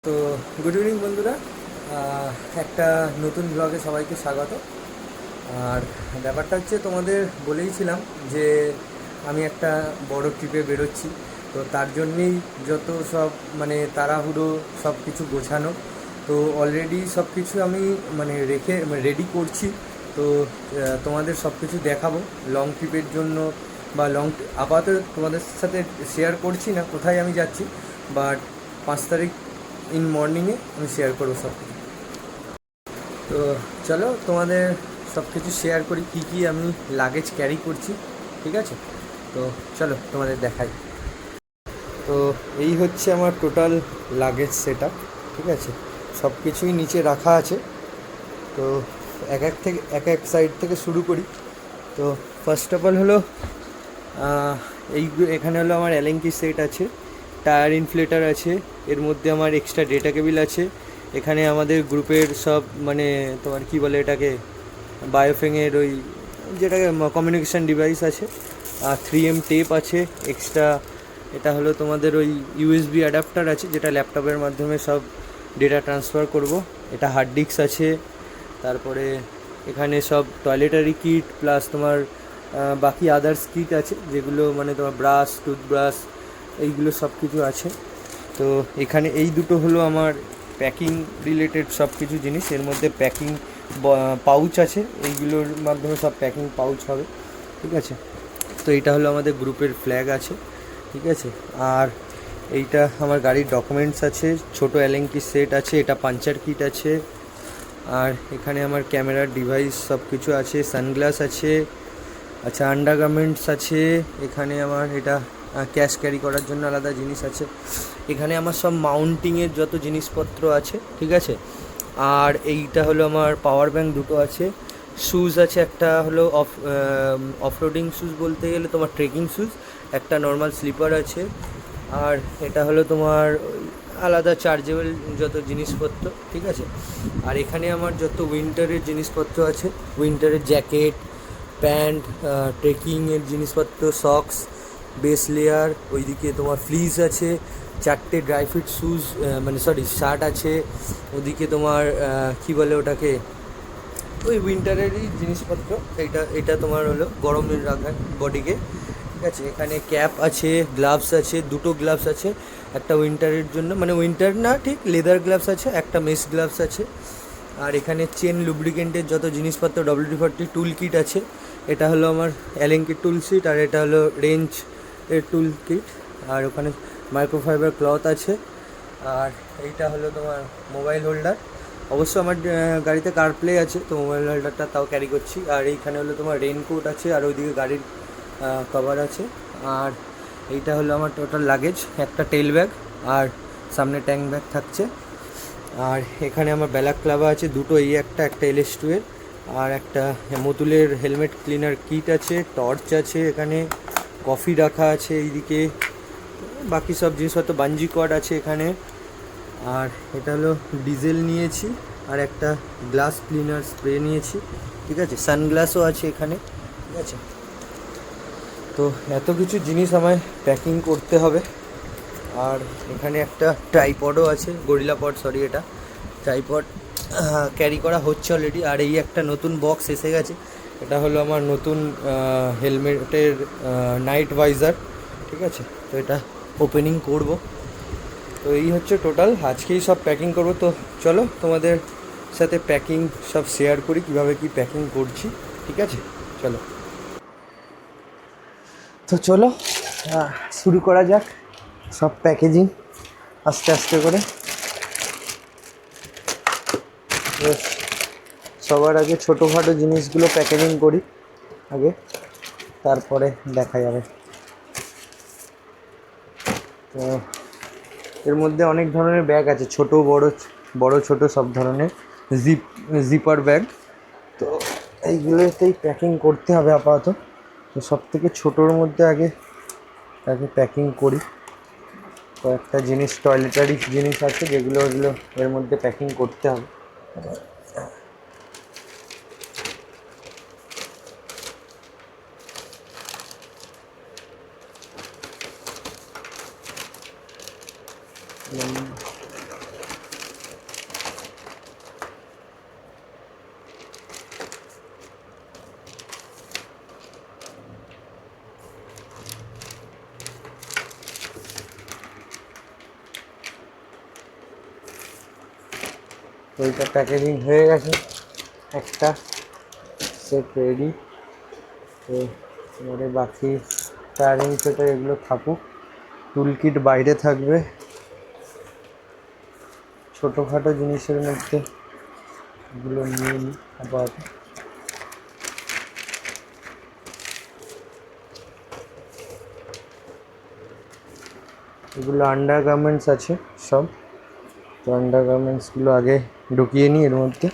তো good evening বন্ধুরা। একটা নতুন ব্লগে সবাইকে স্বাগত। আর ব্যাপারটা হচ্ছে, তোমাদের বলেইছিলাম যে আমি একটা বড় ট্রিপে বেরোচ্ছি। তো তার জন্যেই যত সব তাড়াহুড়ো সব কিছু গোছানো। তো অলরেডি সব কিছু আমি রেডি করছি। তো তোমাদের সব কিছু দেখাবো লং ট্রিপের জন্য, বা আপাতত তোমাদের সাথে শেয়ার করছি না কোথায় আমি যাচ্ছি, বাট 5 তারিখ মর্নিংয়ে আমি শেয়ার করবো সব কিছু। তো চলো তোমাদের সব কিছু শেয়ার করি, কী কী আমি লাগেজ ক্যারি করছি, ঠিক আছে? তো চলো তোমাদের দেখাই। তো এই হচ্ছে আমার টোটাল লাগেজ সেট আপ, ঠিক আছে? সব কিছুই নিচে রাখা আছে। তো এক এক সাইড থেকে শুরু করি। তো ফার্স্ট অফ অল হলো এখানে হলো আমার অ্যালেঙ্কি সেট আছে, টায়ার ইনফ্লেটার আছে, এর মধ্যে আমার এক্সট্রা ডেটা কেবিল আছে। এখানে আমাদের গ্রুপের সব তোমার কি বলে এটাকে, বায়োফেংয়ের ওই যেটাকে কমিউনিকেশান ডিভাইস আছে। আর 3M টেপ আছে এক্সট্রা। এটা হলো তোমাদের ওই ইউএসবি অ্যাডাপ্টার আছে, যেটা ল্যাপটপের মাধ্যমে সব ডেটা ট্রান্সফার করব। এটা হার্ড ডিস্ক আছে। তারপরে এখানে সব টয়লেটারি কিট প্লাস তোমার বাকি আদার্স কিট আছে, যেগুলো তোমার ব্রাশ, টুথব্রাশ, এইগুলো সব কিছু আছে। তো এখানে এই দুটো হলো আমার প্যাকিং রিলেটেড সব কিছু জিনিস। এর মধ্যে প্যাকিং পাউচ আছে, এইগুলোর মাধ্যমে সব প্যাকিং পাউচ হবে, ঠিক আছে? তো এইটা হলো আমাদের গ্রুপের ফ্ল্যাগ আছে, ঠিক আছে? আর এইটা আমার গাড়ির ডকুমেন্টস আছে, ছোটো অ্যালেঙ্কি সেট আছে, এটা পাঞ্চার কিট আছে। আর এখানে আমার ক্যামেরার ডিভাইস সব কিছু আছে, সানগ্লাস আছে, আচ্ছা আন্ডারগার্মেন্টস আছে। এখানে আমার এটা ক্যাশ ক্যারি করার জন্য আলাদা জিনিস আছে। এখানে আমার সব মাউন্টিংয়ের যত জিনিসপত্র আছে, ঠিক আছে? আর এইটা হলো আমার পাওয়ার ব্যাঙ্ক দুটো আছে। শ্যুজ আছে, একটা হলো অফরোডিং শ্যুজ বলতে গেলে তোমার ট্রেকিং শ্যুজ, একটা নর্মাল স্লিপার আছে। আর এটা হলো তোমার আলাদা চার্জেবল যত জিনিসপত্র, ঠিক আছে? আর এখানে আমার যত উইন্টারের জিনিসপত্র আছে, উইন্টারের জ্যাকেট, প্যান্ট, ট্রেকিংয়ের জিনিসপত্র, সক্স, বেস লেয়ার, ওইদিকে তোমার ফ্লিজ আছে, 4টে ড্রাই ফিট শ্যুজ শার্ট আছে। ওদিকে তোমার কি বলে ওটাকে, ওই উইন্টারেরই জিনিসপত্র। এটা তোমার হলো গরমের রাখার বডিকে, ঠিক আছে? এখানে ক্যাপ আছে, গ্লাভস আছে, দুটো গ্লাভস আছে, একটা উইন্টারের জন্য, উইন্টার না ঠিক, লেদার গ্লাভস আছে, একটা মেস গ্লাভস আছে। আর এখানে চেন লুব্রিকেন্টের যত জিনিসপত্র, WD-40 টুল কিট আছে। এটা হলো আমার অ্যালেঙ্কি টুল সিট, আর এটা হলো রেঞ্জ এর টুল কিট। আর ওখানে মাইক্রোফাইবার ক্লথ আছে। আর এইটা হলো তোমার মোবাইল হোল্ডার। অবশ্য আমার গাড়িতে কারপ্লে আছে, তো মোবাইল হোল্ডারটা তাও ক্যারি করছি। আর এইখানে হলো তোমার রেইনকোট আছে, আর ওইদিকে গাড়ির কভার আছে। আর এইটা হলো আমার টোটাল লাগেজ, একটা টেল ব্যাগ আর সামনে ট্যাঙ্ক ব্যাগ থাকছে। আর এখানে আমার ব্যালাক ক্লাবা আছে দুটো, এই একটা LS2 এর, আর একটা মতুলের হেলমেট ক্লিনার কিট আছে, টর্চ আছে, এখানে কফি রাখা আছে এইদিকে, বাকি সব জিনিসপত্র, বাঞ্জি কর্ড আছে এখানে। আর এটা হলো ডিজেল নিয়েছি, আর একটা গ্লাস ক্লিনার স্প্রে নিয়েছি, ঠিক আছে? সানগ্লাসও আছে এখানে, ঠিক আছে? তো এত কিছু জিনিস আমায় প্যাকিং করতে হবে। আর এখানে একটা ট্রাইপডও আছে, গরিলা পড, এটা ট্রাইপড ক্যারি করা হচ্ছে অলরেডি। আর এই একটা নতুন বক্স এসে গেছে, এটা হলো আমার নতুন হেলমেটের নাইট ভাইজার, ঠিক আছে? তো এটা ওপেনিং করব। তো এই হচ্ছে টোটাল, আজকেই সব প্যাকিং করব। তো চলো তোমাদের সাথে প্যাকিং সব শেয়ার করি, কীভাবে কি প্যাকিং করছি, ঠিক আছে? চলো, তো চলো শুরু করা যাক সব প্যাকেজিং আস্তে আস্তে করে। সবার আগে ছোটোখাটো জিনিসগুলো প্যাকেজিং করি আগে, তারপরে দেখা যাবে। তো এর মধ্যে অনেক ধরনের ব্যাগ আছে, ছোট বড় ছোট সব ধরনের জিপার ব্যাগ। তো এইগুলোতেই প্যাকিং করতে হবে আপাতত। তো সব থেকে ছোটোর মধ্যে আগে প্যাকিং করি। কয়েকটা জিনিস, টয়লেটারি জিনিস আছে, যেগুলো এর মধ্যে প্যাকিং করতে হবে। ওইটা প্যাকেজিং হয়ে গেছে, একটা সেট রেডি। তো এবারে বাকি টায়ারিং সেটে এগুলো থাকুক, টুল কিট বাইরে থাকবে। ছোটোখাটো জিনিসের মধ্যে এগুলো নিয়ে নিই আবার। এগুলো আন্ডার গার্মেন্টস আছে সব, তো আন্ডার গার্মেন্টসগুলো আগে ঢুকিয়ে নিই এর মধ্যে।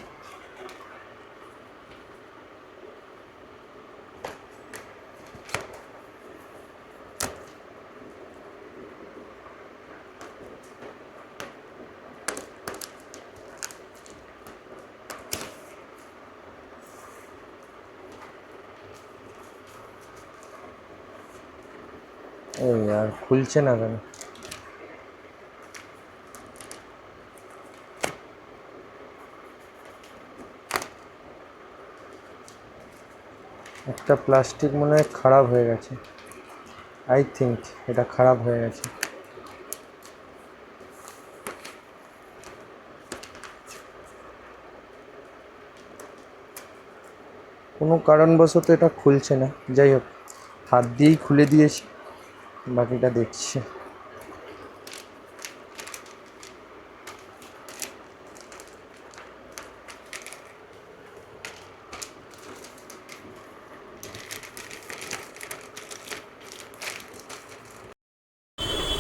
এই আর খুলছে না কেন? একটা প্লাস্টিক মনে হয় খারাপ হয়ে গেছে, আই থিঙ্ক এটা খারাপ হয়ে গেছে। কোনো কারণবশত এটা খুলছে না, যাই হোক হাত দিয়েই খুলে দিয়েছি, বাকিটা দেখছি।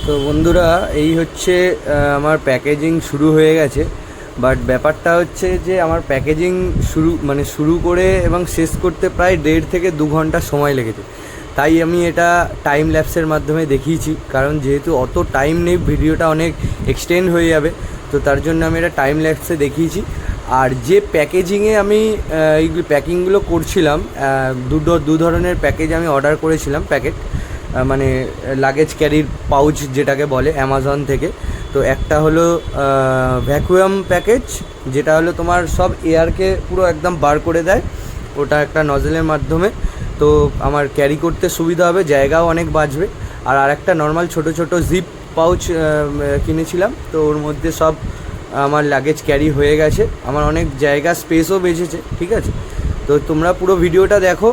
তো বন্ধুরা, এই হচ্ছে আমার প্যাকেজিং শুরু হয়ে গেছে। বাট ব্যাপারটা হচ্ছে যে আমার প্যাকেজিং শুরু করে এবং শেষ করতে প্রায় 1.5 থেকে 2 ঘন্টা সময় লেগেছে। তাই আমি এটা টাইম ল্যাপসের মাধ্যমে দেখিয়েছি, কারণ যেহেতু অত টাইম নেই, ভিডিওটা অনেক এক্সটেন্ড হয়ে যাবে, তো তার জন্য আমি এটা টাইম ল্যাপসে দেখিয়েছি। আর যে প্যাকেজিংয়ে আমি এই প্যাকিংগুলো করছিলাম, দু ধরনের প্যাকেজ আমি অর্ডার করেছিলাম, প্যাকেট মানে লাগেজ ক্যারির পাউচ যেটাকে বলে অ্যামাজন থেকে। তো একটা হলো ভ্যাকুয়াম প্যাকেজ, যেটা হলো তোমার সব এয়ারকে পুরো একদম বার করে দেয়, ওটা একটা নজেলের মাধ্যমে। তো আমার ক্যারি করতে সুবিধা হবে, জায়গাও অনেক বাঁচবে। আর আরেকটা নর্মাল ছোটো ছোটো জিপ পাউচ কিনেছিলাম, তো ওর মধ্যে সব আমার লাগেজ ক্যারি হয়ে গেছে, আমার অনেক জায়গা স্পেসও বেঁচেছে। ঠিক আছে, তো তোমরা পুরো ভিডিওটা দেখো,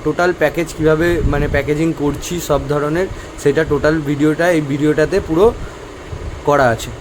টোটাল প্যাকেজ কীভাবে মানে প্যাকেজিং করছি সব ধরনের, সেটা টোটাল ভিডিওটা এই ভিডিওটাতে পুরো করা আছে।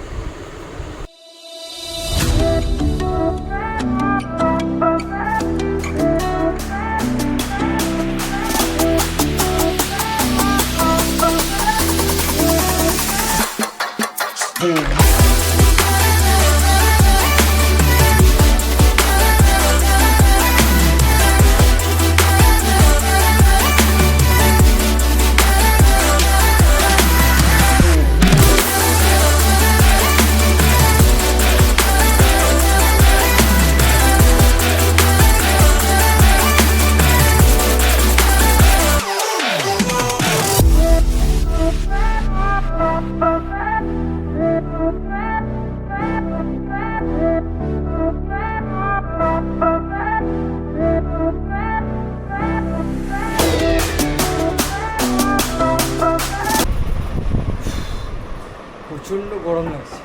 প্রচণ্ড গরম লাগছে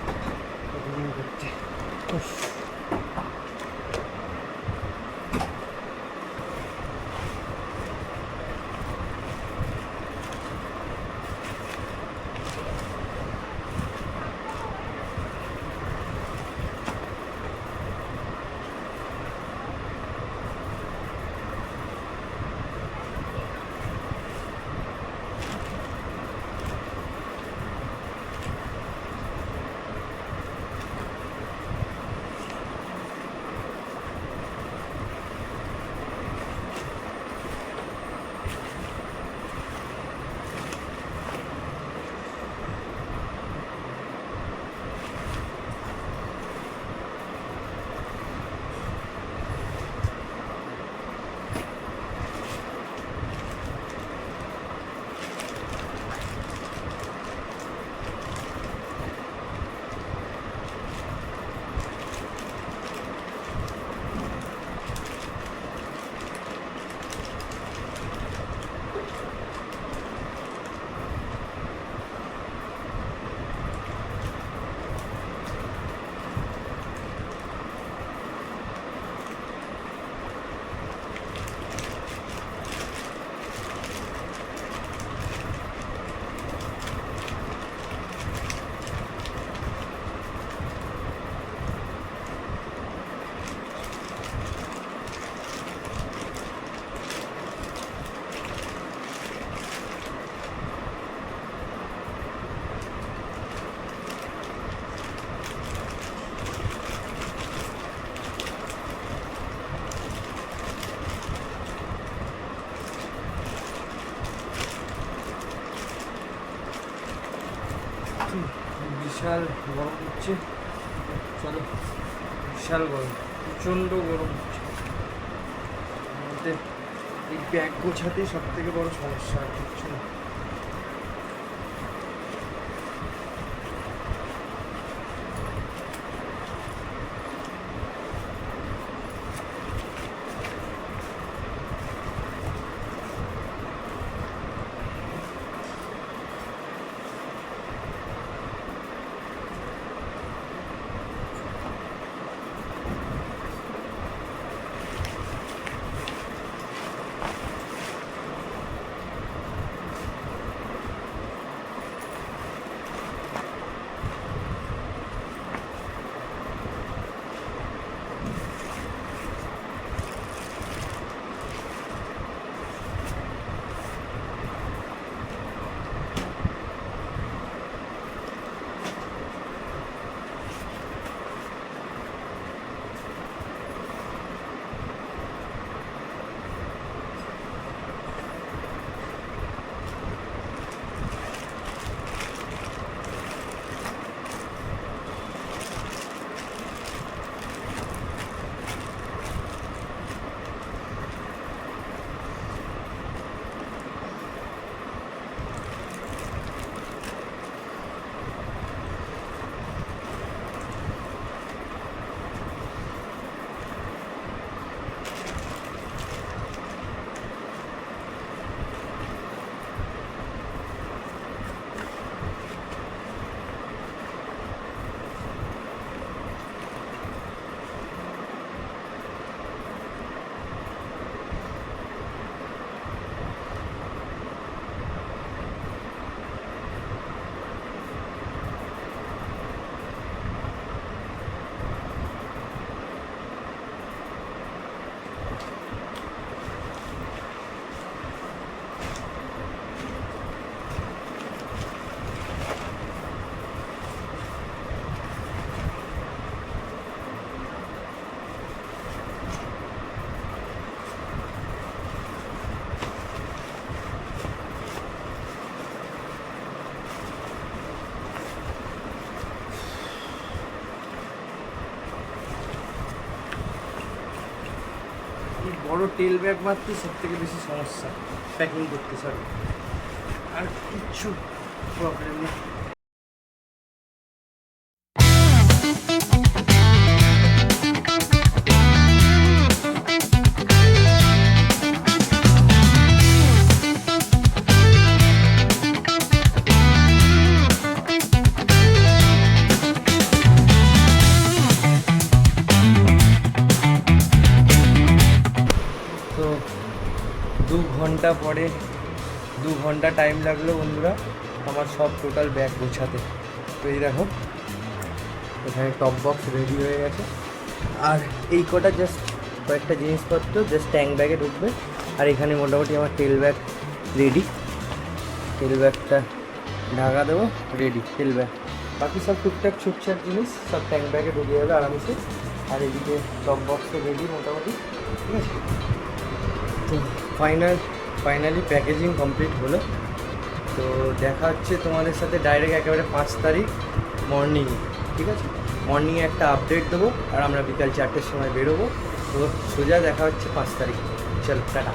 করতে। বিশাল গরম হচ্ছে, চলো বিশাল গরম, প্রচণ্ড গরম হচ্ছে। আমাদের এই ব্যাগ গোছাতে সব থেকে বড় সমস্যা, আর কিচ্ছু না। বড় টেল ব্যাগ মারতে সব থেকে বেশি সমস্যা, প্যাকিং করতে, সরি, আর কিচ্ছু প্রবলেম নেই। তো 2 ঘন্টা পরে, 2 ঘন্টা টাইম লাগলো বন্ধুরা আমার সব টোটাল ব্যাগ গোছাতে। তো এই দেখো এখানে টপ বক্স রেডি হয়ে গেছে, আর এই কটা জাস্ট কয়েকটা জিনিসপত্র জাস্ট ট্যাঙ্ক ব্যাগে ঢুকবে। আর এখানে মোটামুটি আমার টেল ব্যাগ রেডি, টেল ব্যাগটা ঢাকা দেবো, রেডি টেল ব্যাগ। বাকি সব টুকটাক ছুটছাট জিনিস সব ট্যাঙ্ক ব্যাগে ঢুকে যাবে আরামসে। আর এদিকে টপ বক্সও রেডি মোটামুটি, ঠিক আছে। তো ফাইনালি প্যাকেজিং কমপ্লিট হলো। তো দেখা হচ্ছে তোমাদের সাথে ডাইরেক্ট একেবারে 5 তারিখ মর্নিংয়ে, ঠিক আছে। মর্নিংয়ে একটা আপডেট দেবো, আর আমরা বিকাল 4টের সময় বেরোবো। তো সোজা দেখা হচ্ছে 5 তারিখ। চলো টাটা।